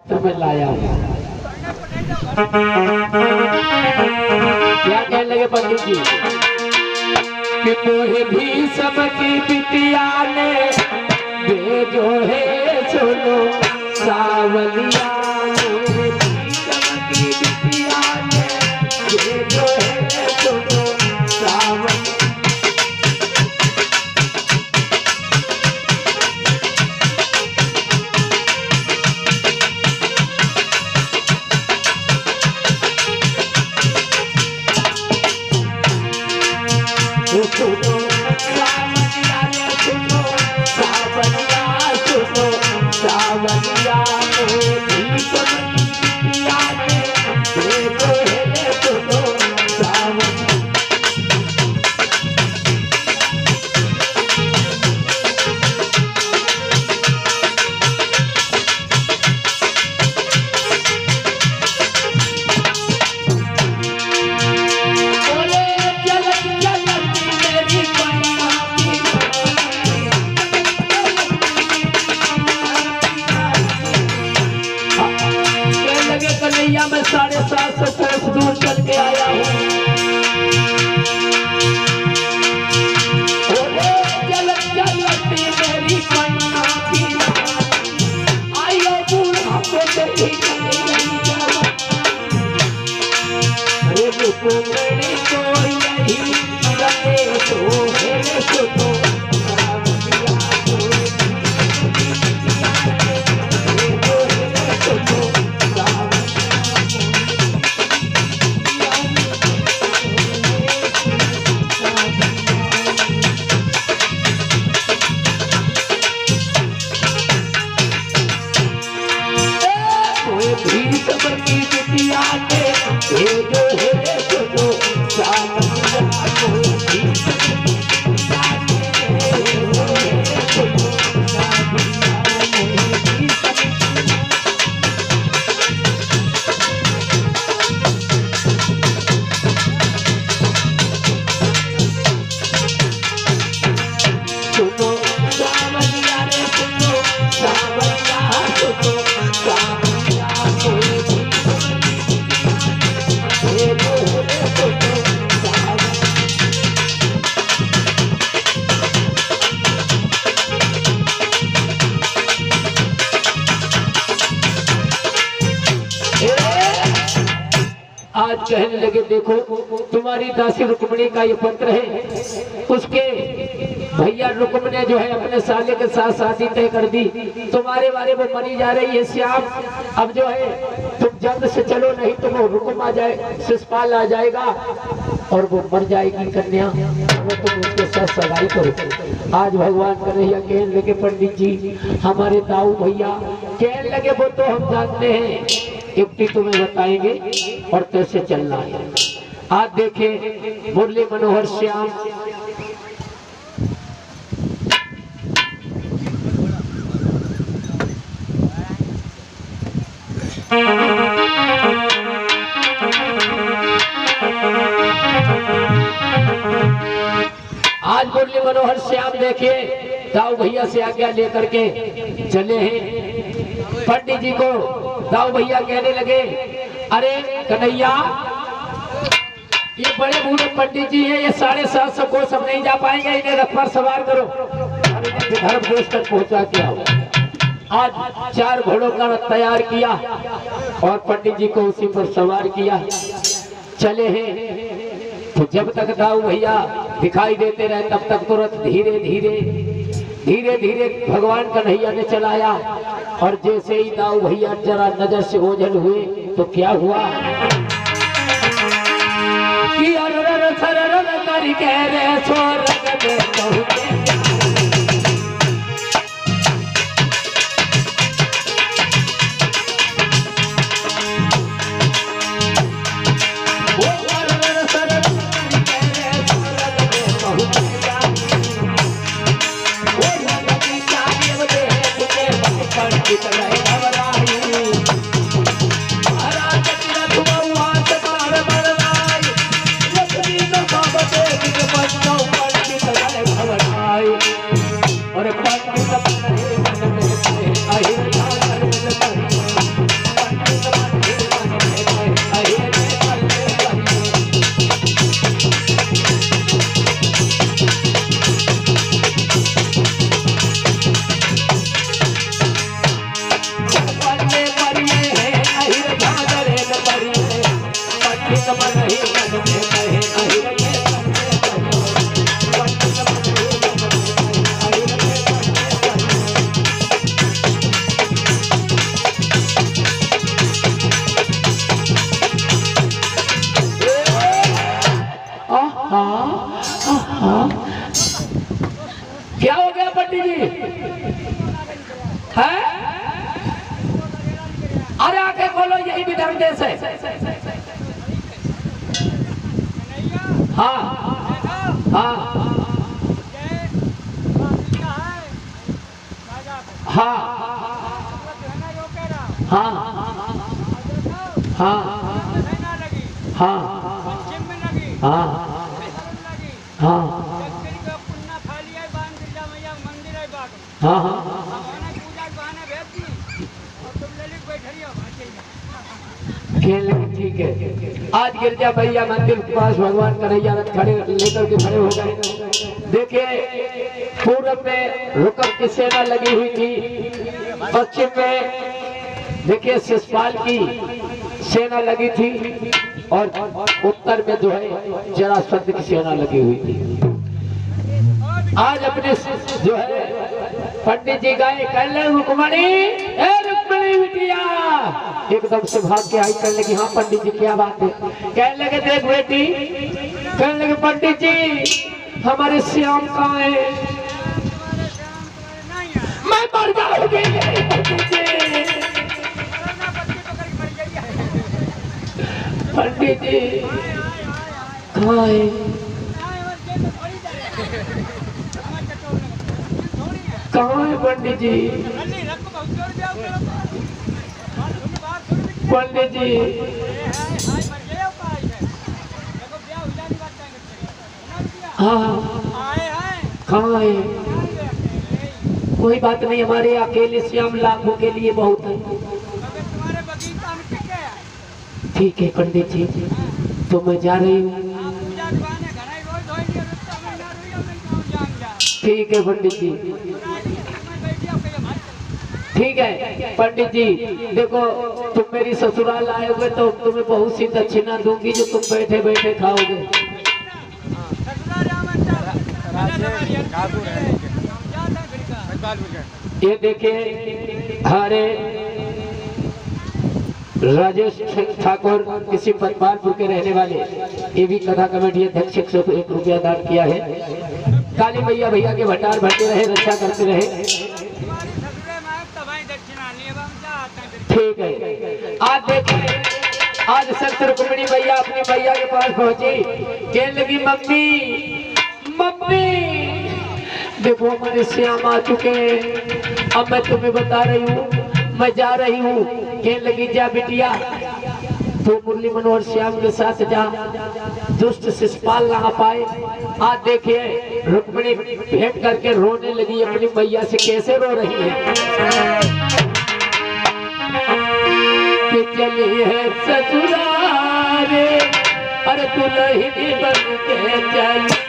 पत्र में लाया हूँ। क्या कहने लगे पंडित जी कि मोहे भी सबकी बिटिया ने भेजो है सुनो सावलिया, मोहे भी सबकी बिटिया ने भेजो है सुनो सावलिया। सुनो सावलिया रे सुनो सावलिया, सुनो सावलिया, मोहे भी सबकी बिटिया ने भेजो है सुनो सावलिया। कन्हैया मैं 750 कोस दूर चल के आया हूँ। चलती मेरी कन्या की आयो बूढ़ा को देखी रुको मेरी को यही लगे तो मेरे सुनो आज कहने लगे देखो तुम्हारी दासी रुक्मिणी का ये पत्र है, उसके भैया रुक्म ने जो है अपने साले के साथ शादी तय कर दी, तुम्हारे बारे में मनी जा रही है श्याम। अब जो है तुम जल्द से चलो, नहीं तो वो रुक्म आ जाए, शिषपाल आ जाएगा और वो मर जाएगी कन्या, वो तुम उसके साथ सगाई करो। आज भगवान कन्हैया कहने लगे पंडित जी हमारे दाऊ भैया कहने लगे वो तो हम जानते हैं, युक्ति तुम्हें बताएंगे और कैसे चलना है। आज देखें मुरली मनोहर श्याम आज मुरली मनोहर श्याम देखिए दाऊ भैया से आज्ञा लेकर के चले हैं। पंडित जी को दाऊ भैया कहने लगे अरे कन्हैया ये बड़े बूढ़े पंडित जी हैं, ये 750 कोस सब नहीं जा पाएंगे, इन्हें रथ पर सवार करो और इन्हें विदर्भ देश तक पहुंचा के आओ। आज 4 घोड़ों का रथ तैयार किया और पंडित जी को उसी पर सवार किया। चले हैं तो जब तक दाऊ भैया दिखाई देते रहे तब तक तो रथ धीरे धीरे भगवान कन्हैया ने चलाया। और जैसे ही दाऊ भैया जरा नजर से ओझल हुए तो क्या हुआ कि क्या विदेश है? हाँ हाँ हाँ हाँ हाँ हाँ हाँ हाँ हाँ ठीक है। आज गिरजा भैया मंदिर के पास भगवान कन्हैया रथ खड़े लेकर के खड़े हो गए। देखिए पूरब में रुकम की सेना लगी हुई थी, पश्चिम में देखिए शिषपाल की सेना लगी थी और उत्तर में जो है जरासंध की सेना लगी हुई थी। आज अपने जो है पंडित जी गाय कहने रुक्मणी, ए रुक्मणी बिटिया, एकदम से भाग के आई। कहने लगी हाँ पंडित जी क्या बात है? कहने लगे देख बेटी, कहने लगे पंडित जी हमारे श्याम कहाँ है? मैं मर जाऊंगी पंडित जी, कहाँ है? कहाँ है पंडित जी? पंडित जी हाँ कहाँ है? कोई बात नहीं, हमारे अकेले श्याम लाखों के लिए बहुत है। ठीक है पंडित जी, तो मैं जा रही हूँ। ठीक है पंडित जी, ठीक है पंडित जी। देखो तुम मेरी ससुराल आए हुए तो तुम्हें बहुत सी दक्षिणा दूंगी जो तुम बैठे बैठे खाओगे। ये देखिए हमारे राजेश ठाकुर किसी पतवालपुर के रहने वाले, ये भी कथा कमेटी अध्यक्ष 101 रुपया दान किया है। काली मैया भैया के भंडार भरते रहे, रक्षा करते रहे। ठीक है। आज देखिए आज सख्त रुक्मिणी मैया अपनी मैया के पास पहुंची, कहने लगी मम्मी मम्मी देखो हमारे श्याम आ चुके हैं, अब मैं तुम्हें बता रही हूँ मैं जा रही हूँ। कहने लगी जा बिटिया तो मुरली मनोहर श्याम के साथ जा, दुष्ट शिषपाल ना पाए। आज देखिए रुक्मिणी भेंट करके रोने लगी अपनी मैया से। कैसे रो रही है कि चली है ससुरारे, अरे दुल्हन बन के चली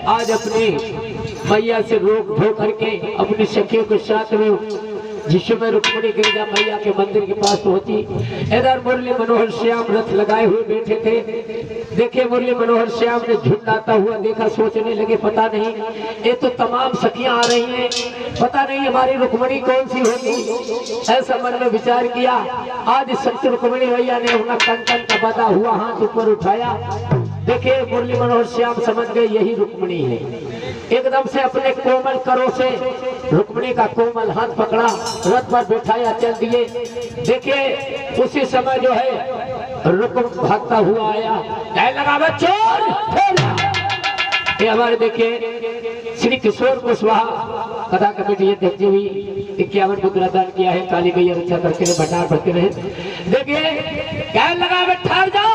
आज अपनी मैया से रोक धो करके अपनी सखियों के साथ में जिसमें रुक्मिणी गिरिजा मैया के मंदिर के पास पहुंची। इधर मुरली मनोहर श्याम रथ लगाए हुए बैठे थे। देखे मुरली मनोहर श्याम ने झुंडाता हुआ देखा, सोचने लगे पता नहीं ये तो तमाम सखियां आ रही हैं, पता नहीं हमारी रुक्मिणी कौन सी होगी। ऐसा मन में विचार किया। आज सत्य रुक्मिणी मैया ने अपना कंकन का बंधा हुआ हाथ ऊपर उठाया। देखिए मुरली मनोहर श्याम समझ गए यही रुक्मिणी है। एकदम से अपने कोमल करों से रुक्मिणी का कोमल हाथ पकड़ा, रथ पर बैठाया, चल दिए। देखिए उसी समय जो है रुक्म भागता हुआ आया, कहने लगा बच्चों ये हमारे देखिए श्री किशोर कुशवाहा कथा कमेटी अध्यक्ष भी 51 मुद्रा दान किया है। काली मैया रक्षा करके रहे, भंडार भरते रहे। देखिए कहने लगा ठहर जा,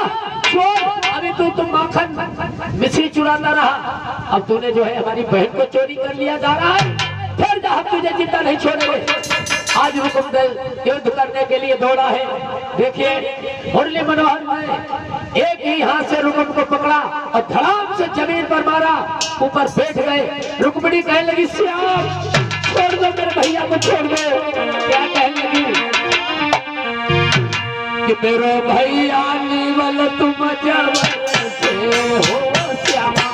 अभी तुम माखन मिश्री चुराता रहा, अब तूने जो है हमारी बहन को चोरी कर लिया जा रहा है, फिर जा, हम तुझे जिंदा नहीं छोड़ेंगे। आज हुकुम दल युद्ध करने के लिए दौड़ा है। देखिए मुरली मनोहर ने एक ही हाथ से रुक्म को पकड़ा और धड़ाम से जमीन पर मारा, ऊपर बैठ गए। रुक्मिणी कहने लगी श्याम छोड़ दो मेरे भैया को, छोड़ दो। क्या कहने लगी कि मेरे भैया निवल तुम जब से हो श्यामा,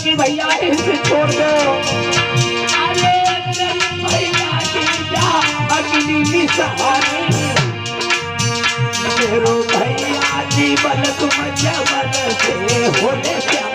कि भैया इसे छोड़ दो। अरे भैया की जा अगली निशानी, मेरो भैया जीवन तुम जवन से होने क्या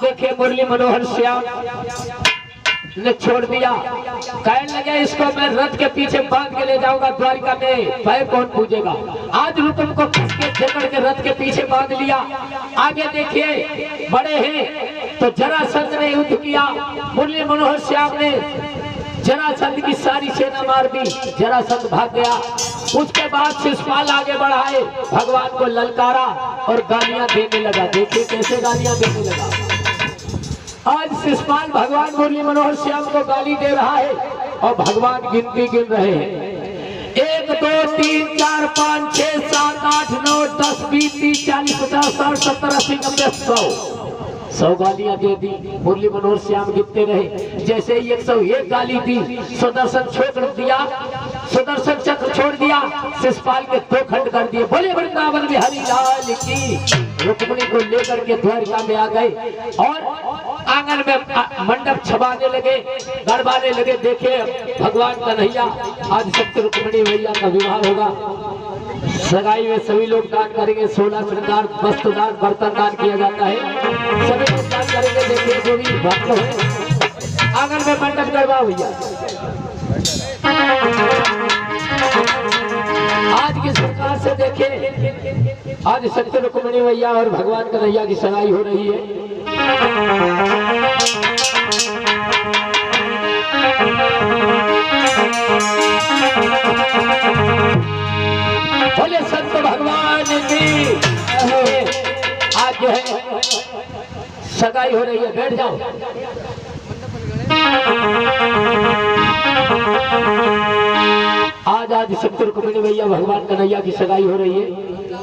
देखे मुरली मनोहर श्याम ने छोड़ दिया। कहने लगे इसको मैं रथ के पीछे बांध के ले जाऊंगा द्वारिका में, पैर कौन पूजेगा। आज रुक्म को कस के जकड़ के रथ के पीछे बांध लिया। आगे देखिए बड़े हैं तो जरासंध ने युद्ध किया। मुरली मनोहर श्याम ने जरासंध की सारी सेना मार दी, जरासंध भाग गया। उसके बाद शिशुपाल आगे बढ़ा है, भगवान को ललकारा और गालियां देने लगा। देखिए कैसे गालियां देने लगा। आज शिशुपाल भगवान मुरली मनोहर श्याम को गाली दे रहा है और भगवान गिनती गिन रहे हैं। 1 2 3 4 5 6 7 8 9 10 20 30 40 50 60 70 80 90 100 गालियां दे दी। मुरली मनोहर श्याम गिनते रहे। जैसे ही 101 गाली दी, सुदर्शन छोड़ दिया, सुदर्शन चक्र छोड़ दिया, शिशुपाल के 2 खंड कर दिए। बोले वृंदावन बिहारी लाल की। रुक्मिणी को लेकर के द्वारिका में आ गए और आंगन में मंडप छबाने लगे, गड़बाने लगे। देखे भगवान कन्हैया आज सत्य रुक्मिणी मैया का विवाह होगा। सगाई में सभी लोग दान करेंगे, 16 श्रृंगार वस्तु दान, बर्तन दान किया जाता है, सभी लोग दान करेंगे। देखिए जो भी भक्त है आंगन में मंडप गड़बा भैया। आज की सरकार से देखे आज सत्य रुक्मिणी मैया और भगवान कन्हैया की सगाई हो रही है। बोले संत भगवान की। आज जो है सगाई हो रही है, बैठ जाओ। आज सत्य रुक्मिणी मैया भगवान कन्हैया की सगाई हो रही है।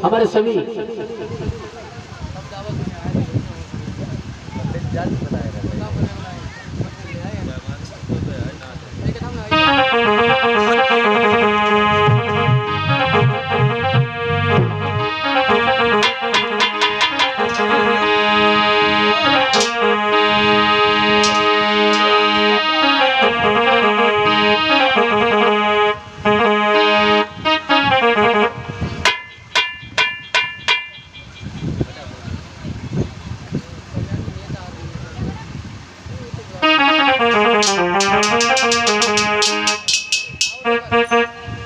हमारे सभी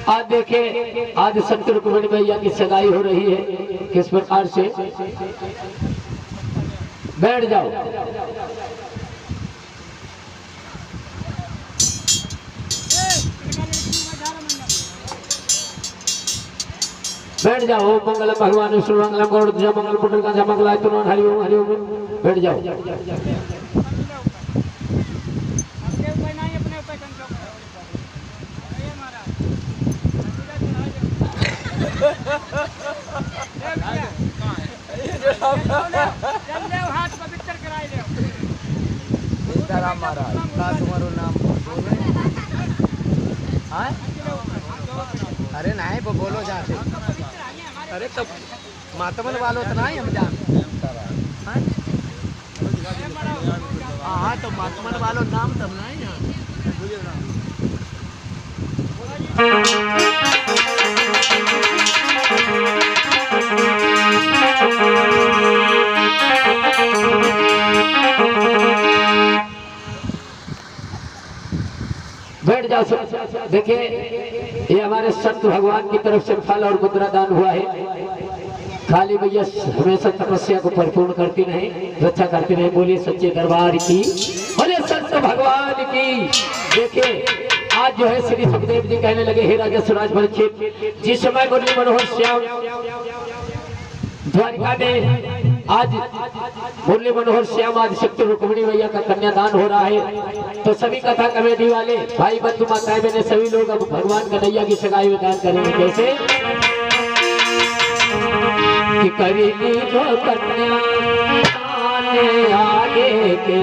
आज देखिए, आज संत रुक्मिणी भैया की सगाई हो रही है, किस प्रकार से। बैठ जाओ। बैठ जाओ। मंगल भगवान विष्णु मंगलम गौड़ मंगल पुत्र का मंगलाय तुम हरिओम हरिओम। बैठ जाओ। हाथ पवित्र कराए ले सीताराम महाराज का तुम्हारो नाम हाँ? अरे नहीं वो बोलो जाते। अरे तो मातमन वालों तो नहीं हम जानते। हाँ तो मातमन वालों नाम तब नहीं जानते। बैठ जाओ। देखिए, ये हमारे संत भगवान की तरफ से फल और मुद्रा दान हुआ है। खाली भैया हमेशा तपस्या को परिपूर्ण करती रहे, रक्षा करती रहे। बोलिए सच्चे दरबार की, बोले संत भगवान की। देखिए, आज जो है श्री सुखदेव जी कहने लगे, हे राजा सुराज परीक्षित, जिस समय मुरली मनोहर श्याम द्वारिका में आज मुरली मनोहर श्याम आज शक्ति रुक्मिणी मैया का कन्यादान हो रहा है, तो सभी कथा कमेटी वाले भाई बंधु माताएं बहने सभी लोग अब भगवान कन्हैया की सगाई में दान करेंगे। कैसे कि करेगी जो कन्या आगे के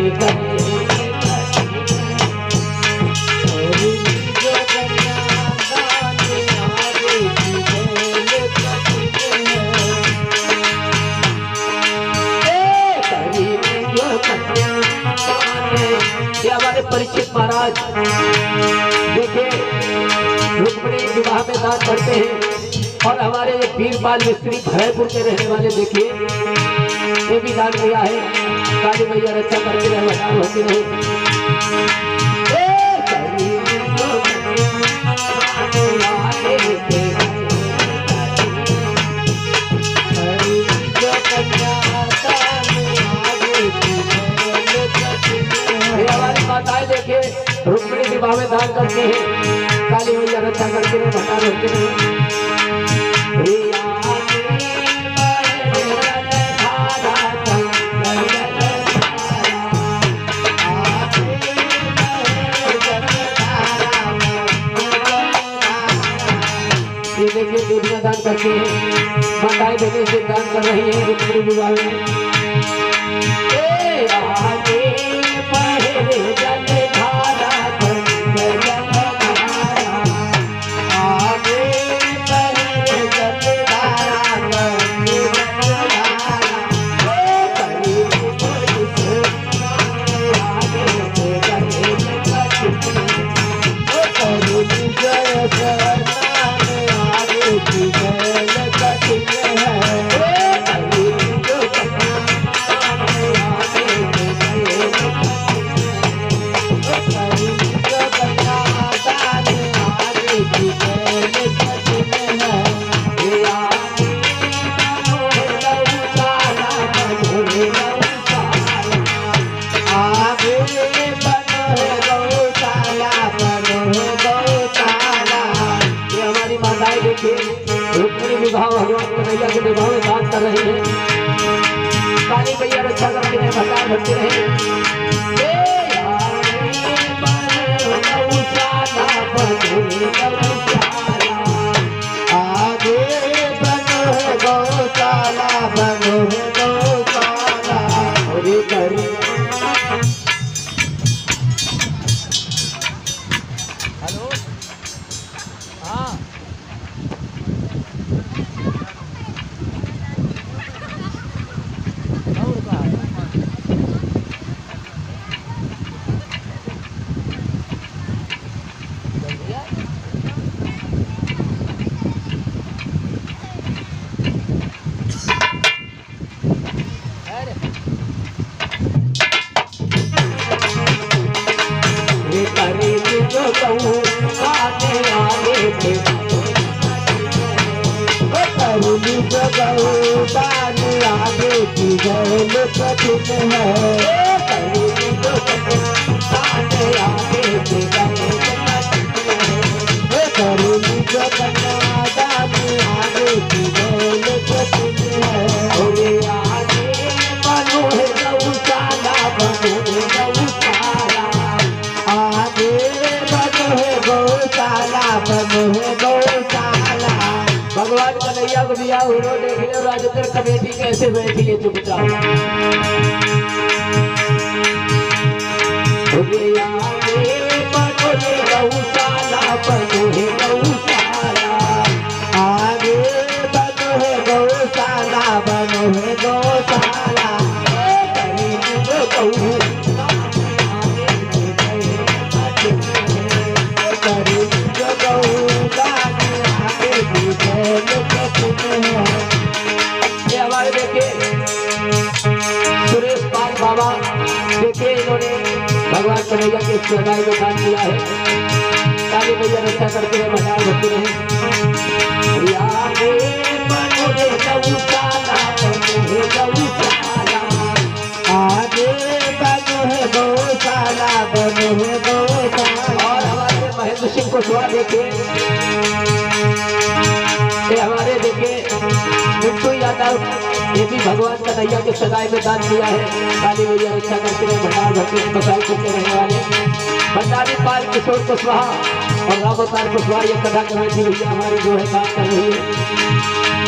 हमारे परीक्षित महाराज देखिए रुक्मिणी विवाह में दान करते हैं। और हमारे वीरपाल मिस्त्री भरतपुर के रहने वाले देखिए ये भी दान किया है। काली मैया रक्षा करके रहे, भगवान होते रहे। माताएं देखिए रुक्मिणी विवाह में दान करते हैं। काली मैया रक्षा करते रहे, भगवान होते रहे। ये देखिए देवियां दान करते हैं, माताएं देने से दान कर रही है रुक्मिणी विवाह में। रुक्मिणी विवाह भगवान कन्हैया के विवाह में दान कर रहे हैं। काली मैया रक्षा करते रहे, भगवान भक्ति रहे। हेलो हाँ कहूँ आगे आगे के करुणी जगहु दान आगे की गैल कठिन है करुणी जगहु आगे आगे के गैल करुणी जगन्ना दान आगे की गैल कठिन है आगे बनो है गौशाला बनो है गौशाला आगे बनो है गौशाला बनो है गौशाला भगवान कन्हैया को दिया उन्होंने देख लिया राजतर कमेटी कैसे बैठी है चुपचाप आगे बनो है गौशाला बनो है गौशाला आगे बनो है गौशाला बनो है गौशाला ये हमारे देखिए सुरेश पाल बाबा देखिए इन्होंने भगवान कन्हैया के सगाई में दान किया है काली मैया रक्षा करते हैं भगवान भक्ति रहे आगे बनो रे गौशाला बनो रे गौशाला आगे बनो है गौशाला बनो है गौशाला और हमारे महेंद्र सिंह कुशवाहा देखिए ये हमारे देखिए मिट्टू यादव ये भी भगवान कन्हैया के सगाई में दान किया है काली मैया रक्षा करते रहे भगवान भक्ति में बसाई करते रहने वाले भंडारी पाल किशोर कुशवाहा और रामोतार कुशवाहा ये कथा कमेटी भैया हमारी जो है काम कर रही है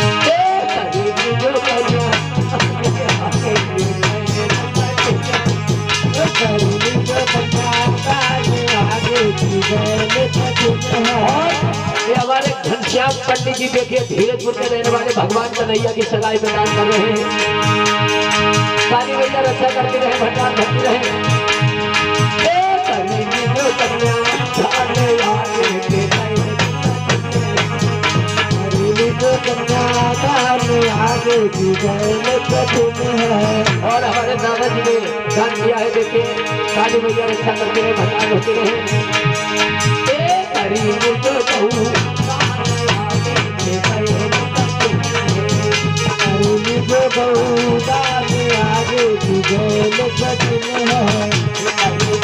ये हमारे घनश्याम पंडित जी देखिए धीरजपुर में रहने वाले भगवान कन्हैया की सगाई में दान कर रहे हैं काली मैया रक्षा करते रहे भगवान भक्ति रहे आगे की गैल कठिन है और हमारे दादाजी ने दान किया है देखिए काली मैया रक्षा करते रहे भगवान भक्ति रहे बहुदान आगे की गैल कठिन है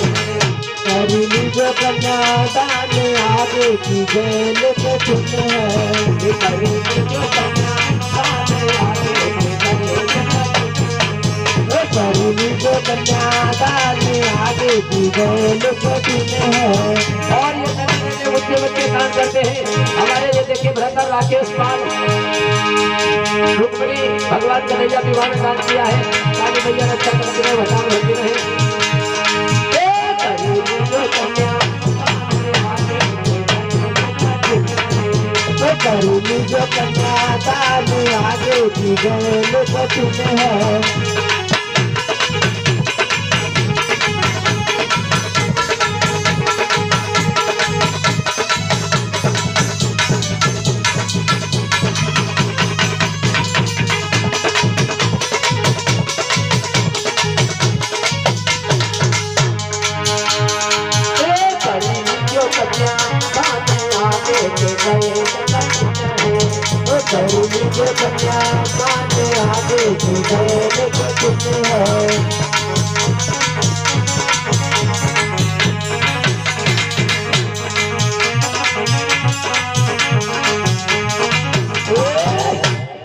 करुणी जो कन्या दान आगे की गैल कठिन है करुणी जो कन्या दान आगे की गैल कठिन है और ये बच्चे बच्चे काम करते हैं हमारे ये देखिए भ्रतर राकेश पाल रुक्मणी भगवान कन्हैया विवाह में दान किया है काली मैया रक्षा करते रहे भगवान भक्ति रहे करुणी जो कन्या दान आगे की गैल कठिन है करुणी जो कन्या दान आगे की गैल कठिन है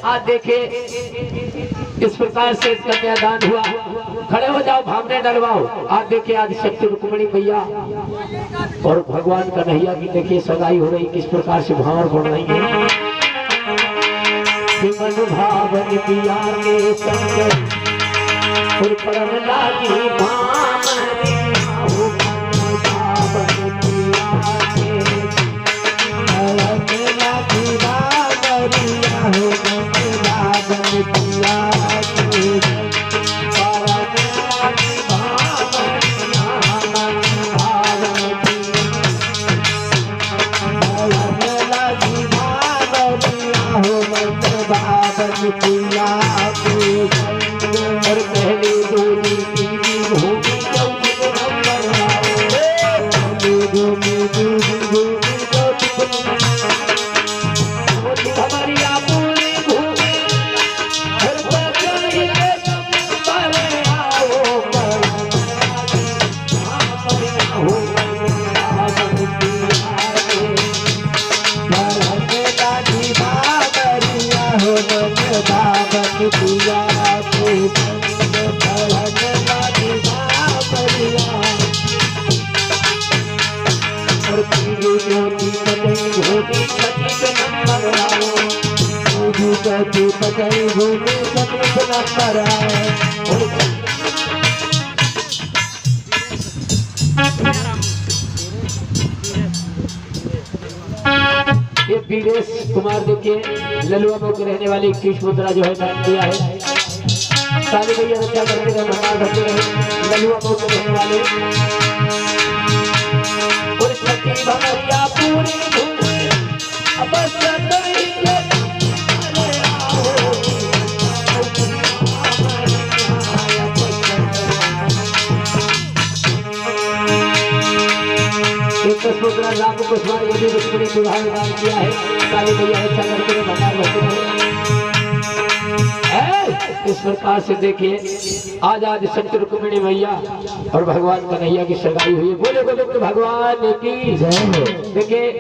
आज देखिए इस प्रकार से कन्यादान हुआ खड़े हो जाओ भावने डलवाओ आप देखिए आज शक्ति रुक्मणी मैया और भगवान कन्हैया की देखिए सगाई हो रही किस प्रकार से भाव बढ़ रही है मन भावन पिया के संग और परम लागी भावनी हो मन भावन पिया के परम लागी भावनिया हो मन भावन पिया के परम लागी भावनिया मन भावन परम लागी भावनिया हो मन भावन पिया के और पहले डोली की हो अपना पराए। ये वीरेश कुमार देखिए ललुआ में के रहने वाली 21 मुद्रा जो है नाम दिया है। साली भैया रक्षा करने का भगवान भरते रहे ललुआ में के रहने वाले और छठी भमरिया पूरी धूम अब सतई के राम कुशवाहा ये भी रुक्मिणी विवाह दान किया है। काली भैया रक्षा करके भगवान भरते रहे। इस प्रकार से देखिए आज आज संत रुक्मिणी मैया और भगवान कन्हैया की सगाई हुई है। बोले गोविंद भगवान की जय। देखिए